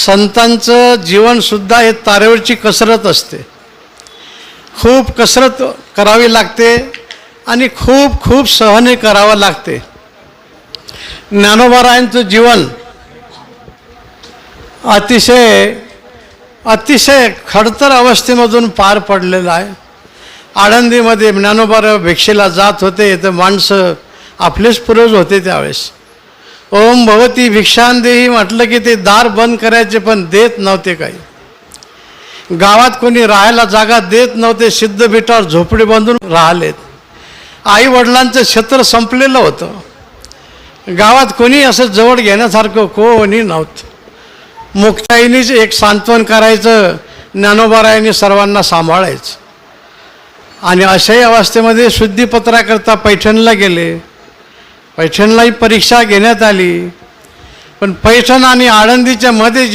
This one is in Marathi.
संतांचं जीवनसुद्धा हे तारेवरची कसरत असते. खूप कसरत करावी लागते आणि खूप खूप सहने करावं लागते. ज्ञानोबारायांचं जीवन अतिशय खडतर अवस्थेमधून पार पडलेलं आहे. आळंदीमध्ये ज्ञानोबा भिक्षेला जात होते तर माणसं आपलेच पूर्वज होते त्यावेळेस. ओम भवती भिक्षांदेही म्हटलं की ते दार बंद करायचे, पण देत नव्हते. काही गावात कोणी राहायला जागा देत नव्हते. सिद्धपीठावर झोपडी बांधून राहिलेत. आई वडिलांचं छत्र संपलेलं होतं. गावात कोणी असं जवळ घेण्यासारखं कोणी नव्हतं. मुक्ताईनीच एक सांत्वन करायचं, ज्ञानोबारायांनी सर्वांना सांभाळायचं. आणि अशाही अवस्थेमध्ये शुद्धीपत्राकरता पैठणला गेले. पैठणलाही परीक्षा घेण्यात आली, पण पैठण आणि आळंदीच्या मध्ये